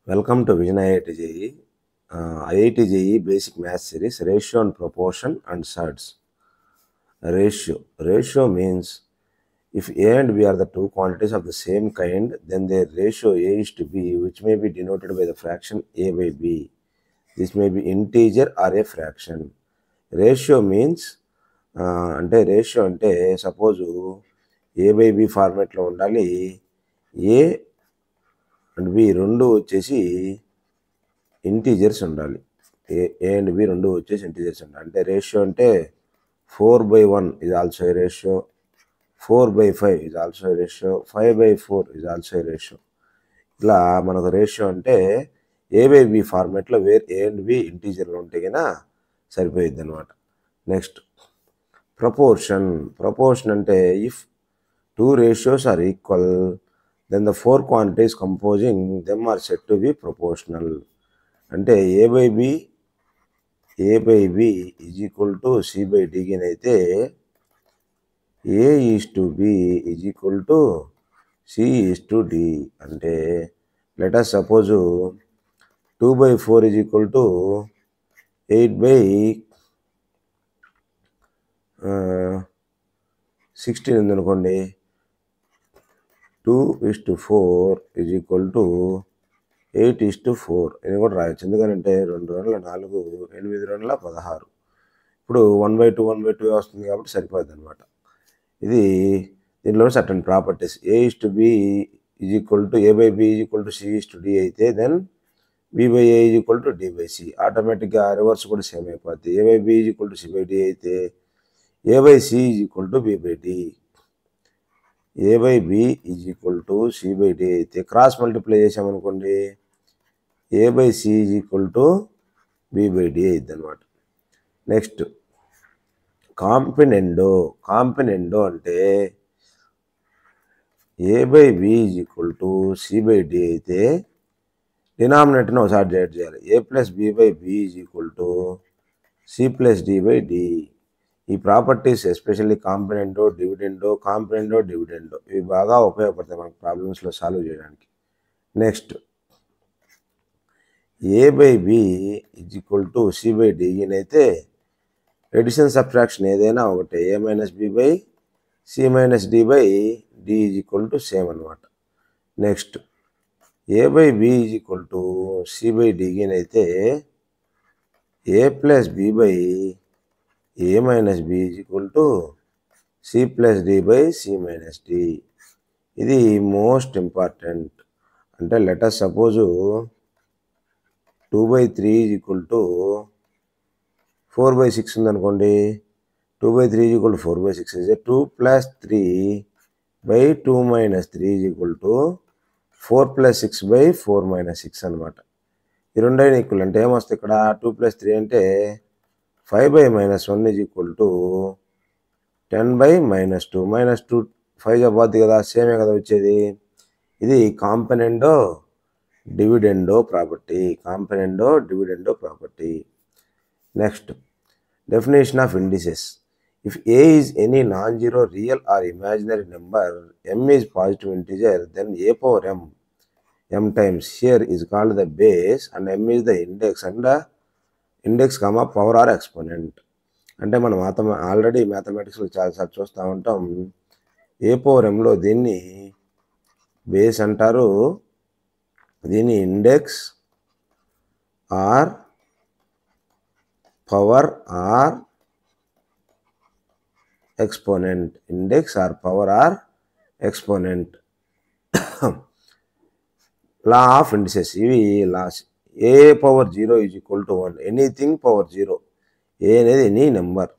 Welcome to Vision IIT JEE. IIT JEE Basic Math Series, Ratio and Proportion and Surds. Ratio means if A and B are the two quantities of the same kind, then their ratio A is to B, which may be denoted by the fraction A by B. This may be integer or a fraction. Ratio means ratio అంటే suppose A by B ఫార్మాట్లో ఉండాలి. A and B రెండు వచ్చేసి integers ఉండాలి. ఏ and B రెండు వచ్చేసి integers ఉండాలి. అంటే రేషియో అంటే 4/1 is also a ratio, 4/5 is also a ratio, 5/4 is also a ratio. ఇలా మనకు రేషియో అంటే ఏ బై బి ఫార్మాట్లో ఏ అండ్ బి ఇంటీజర్లు ఉంటే కన్నా సరిపోయిద్ది అనమాట. నెక్స్ట్ ప్రపోర్షన్ అంటే if two ratios are equal, then the four quantities composing them are said to be proportional. అంటే A by B is equal to C by D అయితే A is to B is equal to C is to D. అంటే let us suppose 2/4 is equal to 8/16 ఉందనుకోండి. 2:4 is equal to 8:4 ఇది కూడా రాయొచ్చు. ఎందుకంటే 2 2 4 8 2 16. ఇప్పుడు 1/2 వస్తుంది కాబట్టి సరిపోద్ది అనమాట. ఇది దీనిలో certain properties. A is to B is equal to A by B is equal to C is to D అయితే then B by A is equal to D by C. ఆటోమేటిక్గా రివర్స్ కూడా సేమ్ అయిపోద్ది. A by B is equal to C by D అయితే A by C is equal to B by D. A by B is equal to C by D అయితే cross multiply చేసామనుకోండి A by C is equal to B by D అయిద్ది అనమాట. Next componendo అంటే A by B is equal to C by D అయితే డినామినేటర్ని ఒకసారి divide చేయాలి. A plus B by B is equal to C plus D by D. ఈ properties especially componendo dividendo ఇవి బాగా ఉపయోగపడతాయి మనకు ప్రాబ్లమ్స్లో సాల్వ్ చేయడానికి. Next A by B is equal to C by D అయితే ఎడిషన్ సబ్ట్రాక్షన్ ఏదైనా ఒకటే. ఏ minus B by C minus D by D is equal to same అనమాట. Next A by B is equal to C by D అయితే A plus B by A minus B is equal to C plus D by C minus D. ఇది most important. అంటే let us suppose 2/3 is equal to 4/6 ఉందనుకోండి. 2/3 is equal to 4/6 అయితే 2 + 3/2 - 3 is equal to 4 + 6/4 - 6 అనమాట. ఈ రెండైనా equal అంటే ఏమొస్తుంది ఇక్కడ 2 + 3 అంటే 5/-1 ఈజ్ ఈక్వల్ టు 10/-2. -2 5 అవ్వద్దు కదా, సేమే కదా వచ్చేది. ఇది componendo dividendo property. Next definition of indices. If A is any non zero real or imaginary number, M is positive integer, then A power m times here is called the base and m is the index, power or exponent. అంటే మనం already మ్యాథమెటిక్స్లో చాలాసార్లు చూస్తూ ఉంటాం. ఏ power ఎంలో దీన్ని base అంటారు, దీన్ని index or power or exponent. Law of indices. ఇవి laws. A power 0 is equal to 1. Anything power 0. A అనేది ఎనీ నెంబర్.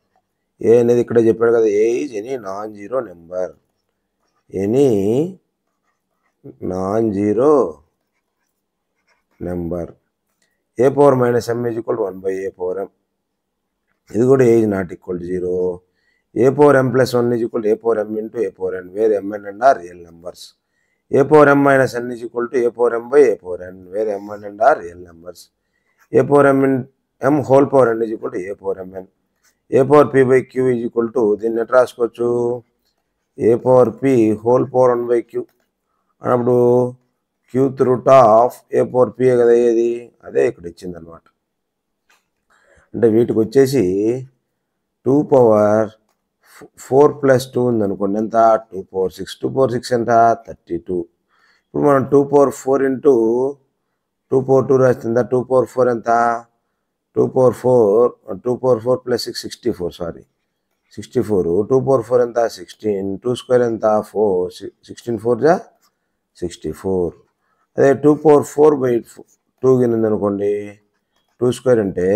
ఏ అనేది ఇక్కడ చెప్పాడు కదా, A is any non zero number. A power -m is equal to 1/a power m. ఇది కూడా A is not equal to 0. A power m + 1 is equal to A power m into A power n, where mn and are real numbers. A power m - n is equal to A power m/a power n, where mn and are real numbers. A power m whole power n is equal to A power mn. A power p/q is equal to దీన్ని ఎట్లా రాసుకోవచ్చు, A power p whole power 1/q అన్నప్పుడు q qth root of A power P కదా ఏది, అదే ఇక్కడ ఇచ్చింది అనమాట. అంటే వీటికి వచ్చేసి 2 పవర్ 4 + 2 ఉందనుకోండి, ఎంత 2 పవర్ 6, 2 పవర్ 6 ఎంత 32. ఇప్పుడు మనం 2 పవర్ 4 ఇంటూ 2 పవర్ 2 రాస్తుందా, 2 పవర్ 4 ఎంత 2 పవర్ 4 2 పవర్ 4 + 6 64, సారీ 64. 2 పవర్ 4 ఎంత 16, 2 స్క్వేర్ ఎంత 4, 16 4 జా 64. అదే 2 పవర్ 4/2 గిన్నె అనుకోండి, 2 స్క్వేర్ అంటే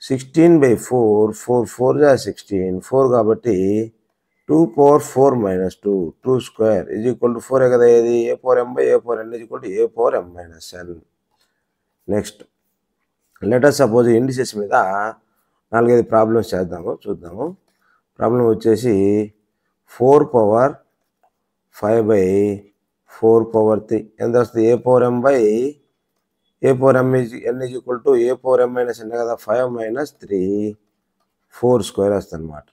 16/4, 4 4 జా 16, 4 కాబట్టి 2 పవర్ 4 - 2, 2 స్క్వేర్ = 4 కదా ఏది, A power m/a power n = a power m - n. Next let us suppose indices మీద 4-5 ప్రాబ్లమ్స్ చేద్దాము, చూద్దాము. ప్రాబ్లం వచ్చేసి 4 పవర్ 5/4 పవర్ 3 ఎంత వస్తుంది, A power m/a power m n a power m - n కదా, 5 - 3 4 స్క్వేర్ వస్తుంది అనమాట.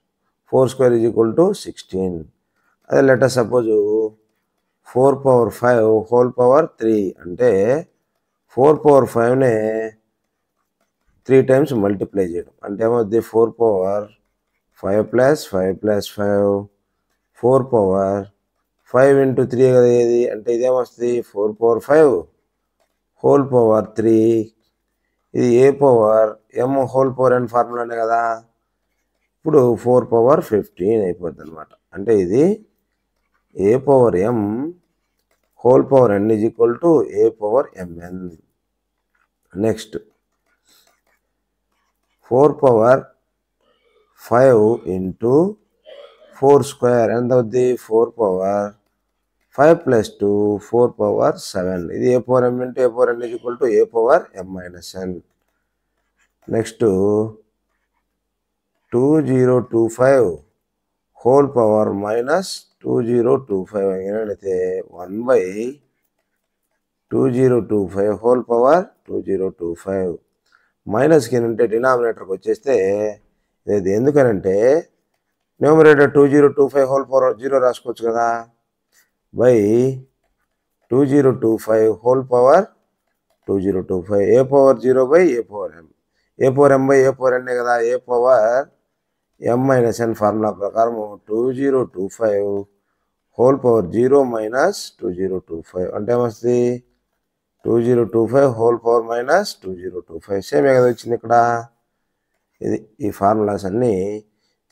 4 స్క్వేర్ = 16. అదే letter suppose 4 power 5 whole power 3 అంటే 4 పవర్ 5నే 3 టైమ్స్ మల్టిప్లై చేయడం అంటే ఏమవుద్ది, 4 పవర్ 5 + 5 + 5 4 పవర్ 5 × 3 కదా ఏది, అంటే ఇదేమొస్తుంది 4 పవర్ 5 హోల్ పవర్ 3. ఇది A power m whole power n ఫార్ములానే కదా. ఇప్పుడు 4 పవర్ 15 అయిపోద్ది అనమాట. అంటే ఇది A power m whole power n = a power mn. Next 4 power 5 into 4 square ఎంత అవుద్ది, 4 పవర్ 5 + 2 4 పవర్ 7. ఇది A power m × a power n = a power m - n. Next 2025 whole power -2025 అయితే 1/2025 హోల్ పవర్ 2025 మైనస్ కింద డినామినేటర్కి వచ్చేస్తే ఇది ఎందుకనంటే numerator 2025 whole power 0 రాసుకోవచ్చు కదా, by 2025 whole power 2025 A power 0/a power m, A power m/a power n కదా, ఏ power m - n formula ప్రకారం 2025 whole power 0 - 2025 అంటే ఏమొస్తుంది 2025 హోల్ పవర్ -2025. సేమే కదా వచ్చింది ఇక్కడ. ఇది ఈ ఫార్ములాస్ అన్నీ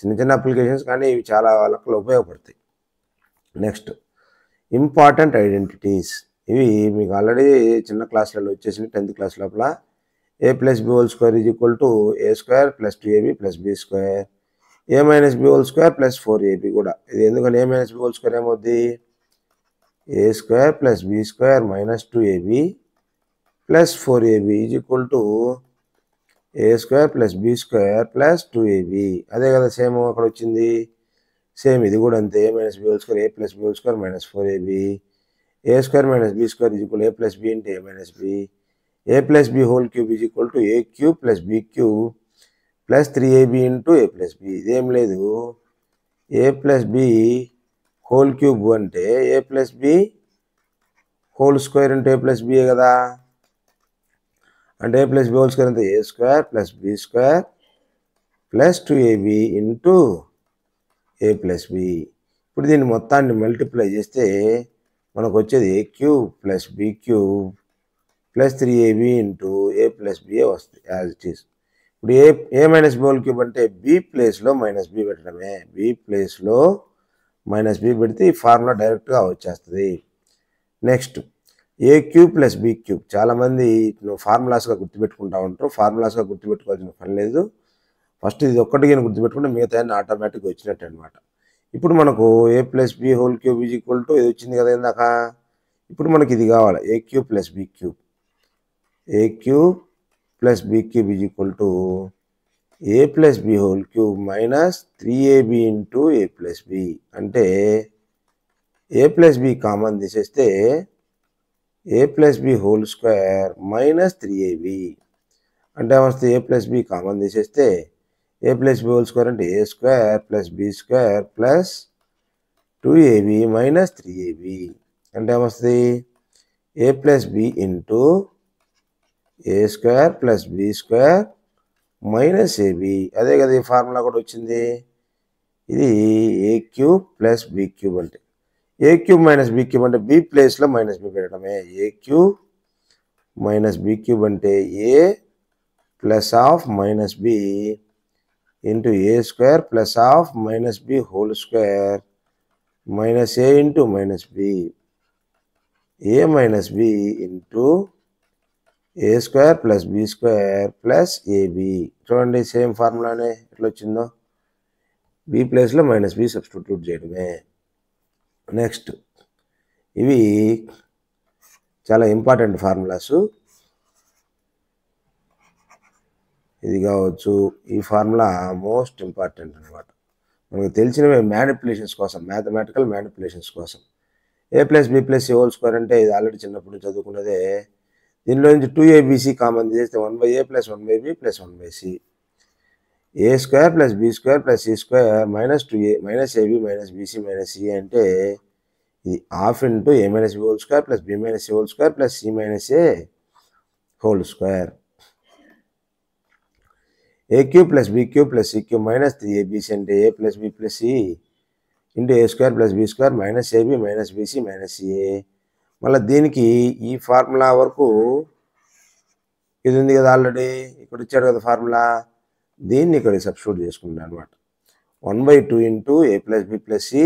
చిన్న చిన్న అప్లికేషన్స్, కానీ ఇవి చాలా వాళ్ళకు ఉపయోగపడతాయి. Next important identities. ఇవి మీకు ఆల్రెడీ చిన్న క్లాసులలో వచ్చేసింది 10th క్లాస్ లోపల. a + b² = a² + 2ab + b², a - b² + 4ab కూడా. ఇది ఎందుకని a - b² ఏమవుద్ది, a² + b² - 2ab + 4ab = a² + b² + 2ab. అదే కదా సేమ్ అక్కడ వచ్చింది. సేమ్ ఇది కూడా అంతే, a - b² a + b² - 4ab, a² - b² = a + b × a - b, a + b whole cube a³ + b³ + 3ab × a + b. ఇదేం లేదు, a + b హోల్ క్యూబ్ అంటే a + b whole square × a + b కదా. అంటే a + b whole square అంటే a² + b² + 2ab × a + b. ఇప్పుడు దీన్ని మొత్తాన్ని multiply చేస్తే మనకు వచ్చేది a³ + b³ + 3ab × a + b వస్తుంది యాజ్ ఇట్ ఈస్. ఇప్పుడు a - b హోల్ క్యూబ్ అంటే b ప్లేస్లో -b పెట్టడమే. b ప్లేస్లో -b పెడితే ఈ ఫార్ములా డైరెక్ట్గా వచ్చేస్తుంది. నెక్స్ట్ a³ + b³ చాలామంది ఫార్ములాస్గా గుర్తుపెట్టుకుంటూ ఉంటారు. ఫార్ములాస్గా గుర్తుపెట్టుకోవాల్సిన పని లేదు. ఫస్ట్ ఇది ఒక్కటిగా గుర్తుపెట్టుకుంటే మిగతా ఆటోమేటిక్గా వచ్చినట్టు అనమాట. ఇప్పుడు మనకు a + b హోల్ క్యూబ్ ఇది వచ్చింది కదా ఇందాక. ఇప్పుడు మనకి ఇది కావాలి, a³ + b³. a³ + b³ a + b whole cube -3ab × a + b. అంటే a + b కామన్ తీసేస్తే a + b whole square -3ab. అంటే ఏమొస్తుంది, a + b కామన్ తీసేస్తే a + b హోల్ స్క్వేర్ అంటే a² + b² + 2ab - 3ab. అంటే ఏమొస్తుంది a plus b into a square plus b square minus ab. అదే కదా ఈ ఫార్ములా కూడా వచ్చింది. ఇది a cube plus b cube అంటే a cube minus b cube అంటే b ప్లేస్లో మైనస్ b పెట్టడమే. a cube minus b cube అంటే a plus of minus b into a square plus of minus b whole square minus a into minus b. a minus b into a square plus b square plus ab. చూడండి same ఫార్ములానే ఎట్లా వచ్చిందో. b ప్లేస్లో minus b substitute చేయడమే. Next ఇవి చాలా important formulas. ఇది కావచ్చు, ఈ ఫార్ములా మోస్ట్ ఇంపార్టెంట్ అనమాట. మనకు తెలిసినవి మ్యానిపులేషన్స్ కోసం, మ్యాథమెటికల్ మ్యానిపులేషన్స్ కోసం. a plus b plus c whole square అంటే ఇది ఆల్రెడీ చిన్నప్పుడు చదువుకున్నదే. దీనిలో నుంచి 2abc కామన్ చేస్తే 1/a plus 1/b plus 1/c. a square plus b square plus c square minus 2a minus ab minus bc minus c అంటే ఇది half into a minus b whole square plus b minus c whole square plus c minus a whole square. a cube plus b cube plus c cube minus 3abc అంటే a plus b plus c into a square plus b square minus ab minus bc minus ca. మళ్ళీ దీనికి ఈ formula వరకు ఇది ఉంది కదా, already ఇక్కడ ఇచ్చాడు కదా ఫార్ములా, దీన్ని ఇక్కడ సబ్స్టిట్యూట్ చేసుకుంటాను అనమాట. 1/2 into a plus b plus c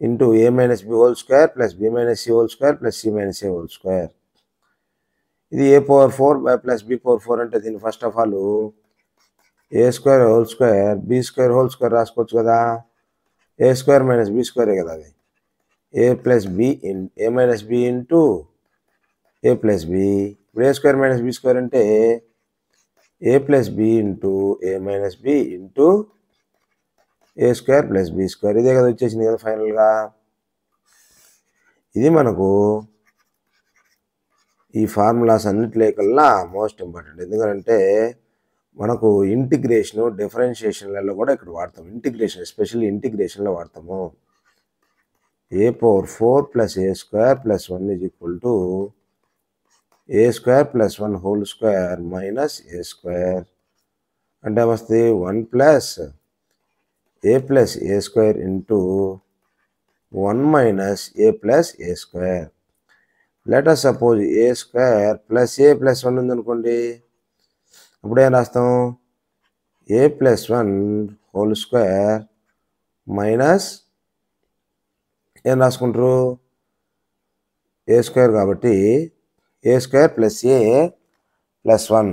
into a minus b whole square plus b minus c whole square plus c minus a whole square. ఇది a power 4 plus b power 4 అంటే దీన్ని first of all a square whole square b square whole square రాసుకోవచ్చు కదా. a square minus b స్క్వేరే కదా అది. a plus b a minus b into a plus b. ఇప్పుడు a square minus b square అంటే a plus b into a minus b into a square plus b square. ఇదే కదా వచ్చేసింది కదా ఫైనల్గా. ఇది మనకు ఈ ఫార్ములాస్ అన్నిటికల్లా మోస్ట్ ఇంపార్టెంట్. ఎందుకంటే మనకు ఇంటిగ్రేషను డిఫరెన్షియేషన్లలో కూడా ఇక్కడ వాడతాం. ఇంటిగ్రేషన్ ఎస్పెషల్లీ ఇంటిగ్రేషన్లో వాడతాము. a power 4 plus a square plus 1 is equal to a square plus 1 whole square minus a square అంటే వస్తుంది 1 plus a plus a square into 1 minus a plus a square. Let us suppose a square plus a plus 1 ఉందనుకోండి, అప్పుడు ఏం రాస్తాం, a plus 1 whole square minus ఏం రాసుకుంటారు, a square కాబట్టి a square plus a plus 1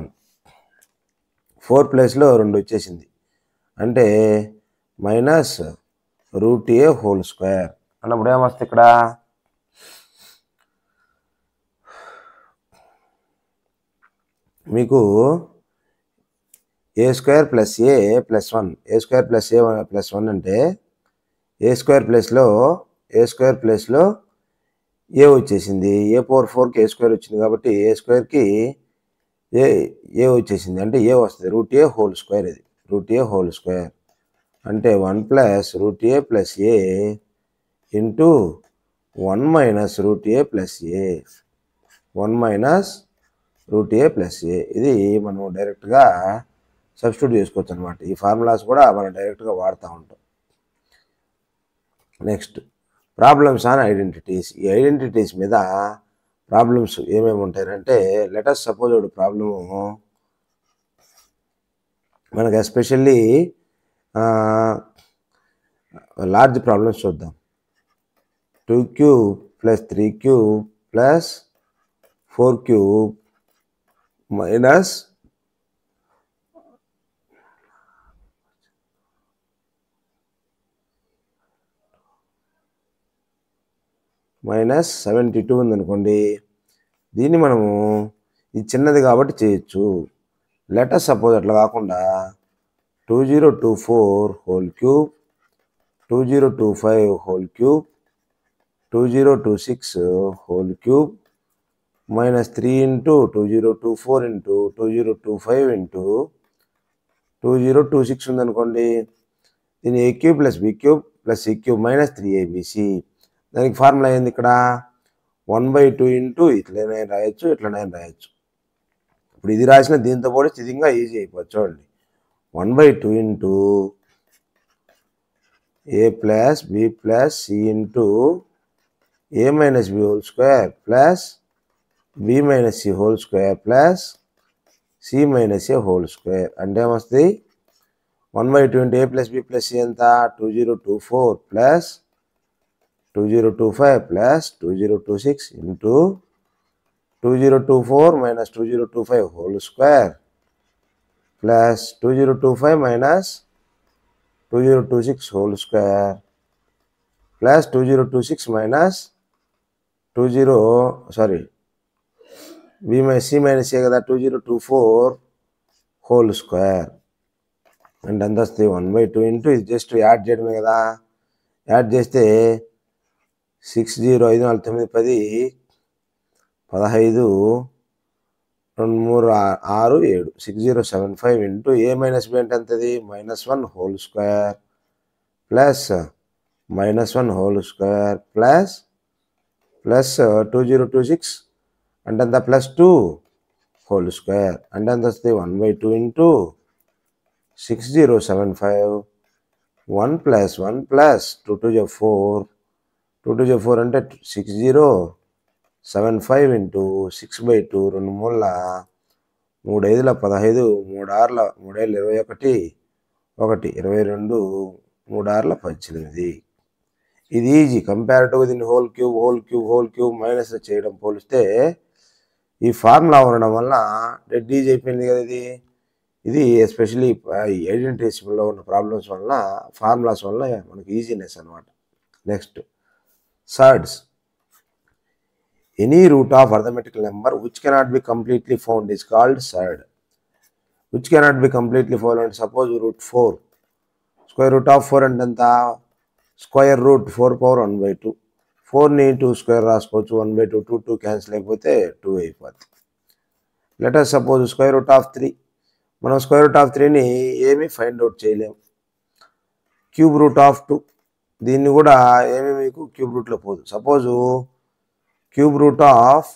4 ప్లేస్లో 2 వచ్చేసింది అంటే minus root a whole square అన్నప్పుడు ఏమొస్తుంది ఇక్కడ మీకు a square plus a plus 1 a square plus a plus 1 అంటే a స్క్వేర్ ప్లేస్లో a వచ్చేసింది. a పవర్ 4కి a స్క్వేర్ వచ్చింది కాబట్టి a స్క్వేర్కి a వచ్చేసింది అంటే a వస్తుంది రూట్ a హోల్ స్క్వేర్. ఇది రూట్ a హోల్ స్క్వేర్ అంటే 1 plus root a plus a into 1 minus route a plus a 1 minus route a plus a. ఇది మనం డైరెక్ట్గా సబ్స్టిట్యూట్ చేసుకోవచ్చు అనమాట. ఈ ఫార్ములాస్ కూడా మనం డైరెక్ట్గా వాడుతూ ఉంటాం. Next problems on identities. ఈ ఐడెంటిటీస్ మీద ప్రాబ్లమ్స్ ఏమేమి ఉంటాయంటే లెట్ us సపోజ్ ఒక ప్రాబ్లము మనకు ఎస్పెషల్లీ లార్జ్ ప్రాబ్లమ్స్ చూద్దాం. 2 cube plus 3 cube plus 4 cube minus minus 72 ఉందనుకోండి. దీన్ని మనము ఇది చిన్నది కాబట్టి చేయొచ్చు. లెట్ us సపోజ్ అట్లా కాకుండా 2024 whole cube 2025 whole cube 2026 whole cube minus 3 into 2024 into 2025 into 2026 ఉందనుకోండి. దీన్ని a cube plus b cube plus c cube minus 3abc. దానికి ఫార్ములా ఏంది ఇక్కడ 1/2 ఇంటూ ఇట్లనే రాయొచ్చు, ఇట్లనే రాయొచ్చు. ఇప్పుడు ఇది రాసిన దీంతో పోలిస్తే ఇది ఇంకా ఈజీ అయిపోవచ్చు. చూడండి, 1/2 into a plus b plus c into a minus b whole square plus b minus c whole square plus c minus a whole square. అంటే ఏమొస్తుంది? 1/2 into a plus b plus c ఎంత? 2024 plus 2025 plus 2026 into 2024 minus 2025 whole square plus 2025 minus 2026 whole square plus 2026 minus c minus A కదా 2024 whole square. అంటే ఎంత వస్తుంది? 1/2 into ఇది just add చేయడమే కదా. యాడ్ చేస్తే 6 0 5 4 9 10 15 2 3 6 7 6075 ఇంటూ a మైనస్ b అంటే ఎంతది? -1 whole square plus -1 whole square plus 2026 అంటే ఎంత? +2 హోల్ స్క్వేర్. అంటే ఎంత వస్తుంది? 1/2 ఇంటూ 6075 1 ప్లస్ 1 ప్లస్ 2 2 జా 4 2 2 జా 4 అంటే 6075 ఇంటూ 6/2 2 మూల 3 5 15 3 6 3 5 21 1 22 3 6 18. ఇది ఈజీ. కంపారిటివ్ దీన్ని హోల్ క్యూబ్ మైనస్ చేయడం పోలిస్తే ఈ ఫార్ములా ఉండడం వల్ల డెడ్ ఈజీ అయిపోయింది కదా. ఇది ఎస్పెషలీ ఐడెంటిటీస్లో ఉన్న ప్రాబ్లమ్స్ వల్ల ఫార్ములాస్ వల్ల మనకి ఈజీనెస్ అనమాట. Next, surds. Any root of arithmetical number which cannot be completely found is called surd. Which cannot be completely found అంటే suppose root 4 square root of 4 అంటే ఎంత? Square root 4/1/2. 4ని 2 స్క్వేర్ రాసుకోవచ్చు. 1/2 2 cancel అయిపోతే 2 అయిపోద్ది. Let us suppose square root of 3. మనం square root of 3ని ఏమీ find out చేయలేము. Cube root of 2 దీన్ని కూడా ఏమీ మీకు క్యూబ్ రూట్లో పోదు. సపోజు క్యూబ్ రూట్ ఆఫ్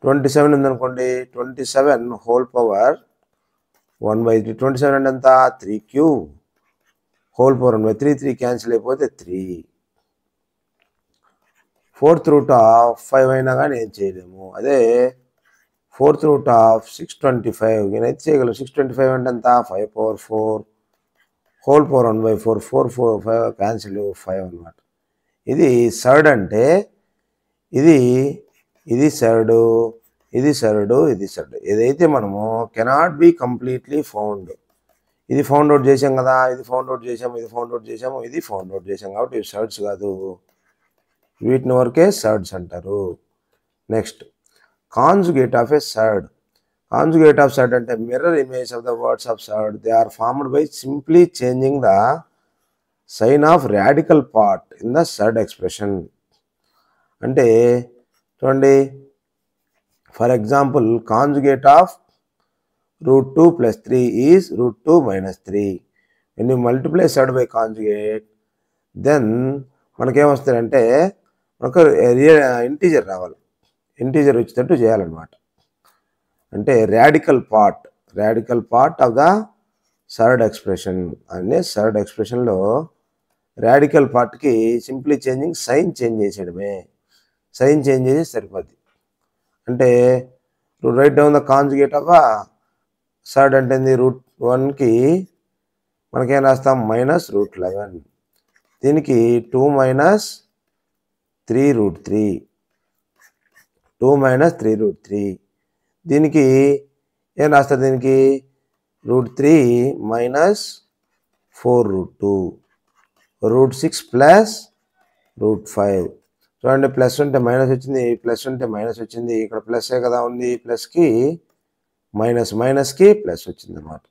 27 ఉందనుకోండి. 27 హోల్ పవర్ 1/3. 27 అంటే ఎంత? 3 క్యూబ్ హోల్ పవర్ 1/3. 3 క్యాన్సిల్ అయిపోతే 3. 4th రూట్ ఆఫ్ 5 అయినా కానీ ఏం చేయలేము. అదే 4th రూట్ ఆఫ్ 625 నేనైతే చేయగలను. 625 అంటే ఎంత? 5/4 హోల్ పవర్ 1/4 4 4 5 క్యాన్సిల్ 5 అనమాట. ఇది సర్డ్. అంటే ఇది సర్డు, ఇది సర్డు, ఇది సర్డు. ఏదైతే మనము కెనాట్ బి కంప్లీట్లీ ఫౌండ్. ఇది ఫౌండ్ అవుట్ చేసాం కదా, ఇది ఫౌండ్ అవుట్ చేసాము, ఇది ఫౌండ్ అవుట్ చేసాము, ఇది ఫౌండ్ అవుట్ చేసాం కాబట్టి ఇవి సర్డ్స్ కాదు. వీటిని వరకే సర్డ్స్ అంటారు. Next, conjugate of a surd. Conjugate of surd అంటే mirror image of the words of surd. They are formed by simply changing the sign of radical part in the surd expression. అంటే చూడండి, for example conjugate of √2 + 3 is √2 - 3. when you multiply surd by conjugate, then మనకేమొస్తుందంటే మనకు integer రావాలి. Integer వచ్చేటట్టు చేయాలన్నమాట. అంటే radical part of the surd expression అనే surd ఎక్స్ప్రెషన్లో రాడికల్ పార్ట్కి సింప్లీ చేంజింగ్ సైన్ చేంజ్ చేసేయడమే. సైన్ చేంజ్ చేసి సరిపోద్ది. అంటే right down the conjugate of surd అంటే √1కి మనకేం రాస్తాం? -√11. దీనికి 2 - 3√3. 2 - 3√3. దీనికి ఏం రాస్తారు? దీనికి √3 - 4√2. √6 + √5. చూడండి, ప్లస్ ఉంటే మైనస్ వచ్చింది, ప్లస్ ఉంటే మైనస్ వచ్చింది. ఇక్కడ ప్లస్సే కదా ఉంది. ప్లస్కి మైనస్కి ప్లస్ వచ్చింది అన్నమాట.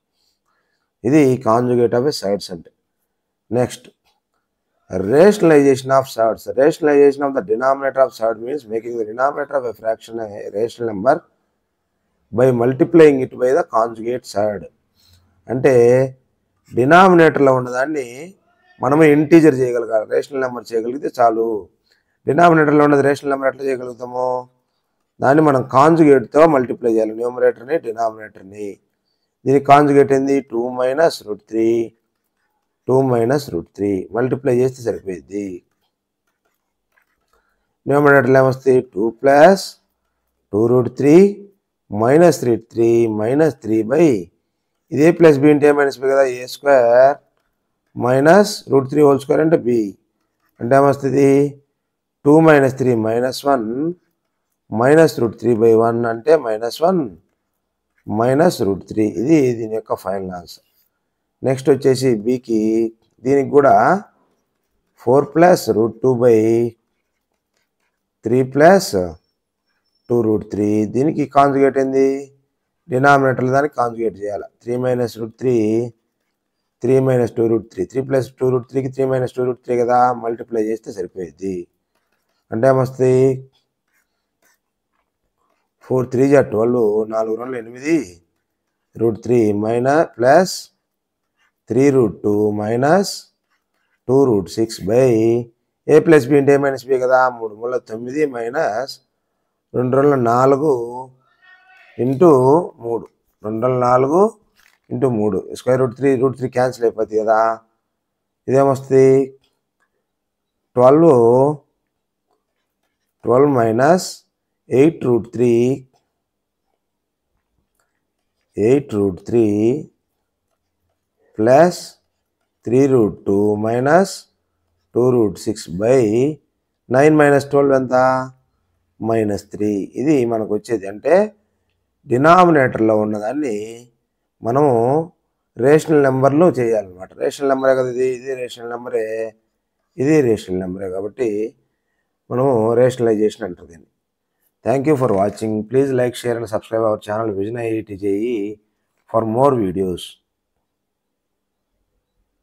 ఇది కాంజుగేట్ ఆఫ్ ఏ సర్డ్స్ అంటే. Next, rationalization of surds. Rationalization of the denominator of surd means making the denominator of a fraction a rational number by multiplying it by the conjugate surd. అంటే డినామినేటర్లో ఉన్నదాన్ని మనమే integer చేయగలగాలి. Rational number చేయగలిగితే చాలు. డినామినేటర్లో ఉన్నది rational number ఎట్లా చేయగలుగుతాము? దాన్ని మనం కాంజుగేట్తో మల్టిప్లై చేయాలి, న్యూమరేటర్ని డినామినేటర్ని. దీని కాంజుగేట్ ఏంది? 2 minus root 3, 2 minus root 3 multiply చేస్తే సరిపోయింది. న్యూమరేటర్లో ఏమొస్తాయి? 2 plus 2 root 3 minus 3 minus 3 by ఇదే plus B into minus B కదా, A square minus root 3 whole square అంటే బి అంటే ఏమొస్తుంది? 2 minus 3 minus 1 minus root 3 by 1 అంటే మైనస్ 1 మైనస్ రూట్ 3. ఇది దీని యొక్క ఫైనల్ ఆన్సర్. నెక్స్ట్ వచ్చేసి బికి, దీనికి కూడా 4 plus root 2 by 3 plus 2 root 3. దీనికి కాంజుగేట్ ఏంది? డినామినేటర్లో దానికి కాంజుగేట్ చేయాలి. 3 minus root 3, 3 minus 2 root 3, 3 plus 2 root 3కి 3 మైనస్ 2 రూట్ 3 కదా, మల్టిప్లై చేస్తే సరిపోయింది. అంటే ఏమొస్తుంది? 4 3 జా 12, 4 2 8 root 3 minus plus 3 root 2 minus 2 root 6 by a plus B into minus B కదా, 3 3 9 minus 2 2 4 into 3, 2 4 into 3 square root 3 root 3 cancel అయిపోతుంది కదా. ఇదేమొస్తుంది? 12 minus 8 root 3 plus 3 root 2 minus 2 root 6 by 9 minus 12 ఎంత? మైనస్ 3. ఇది మనకు వచ్చేది. అంటే డినామినేటర్లో ఉన్నదాన్ని మనము రేషనల్ నెంబర్లో చేయాలన్నమాట. రేషనల్ నెంబరే కదా ఇది, ఇది రేషనల్ నెంబరే, ఇది రేషనల్ నెంబరే కాబట్టి మనము రేషనలైజేషన్ అంటారు దీన్ని. Thank you for watching. Please like, share and subscribe our channel Vision IIT JEE for more videos.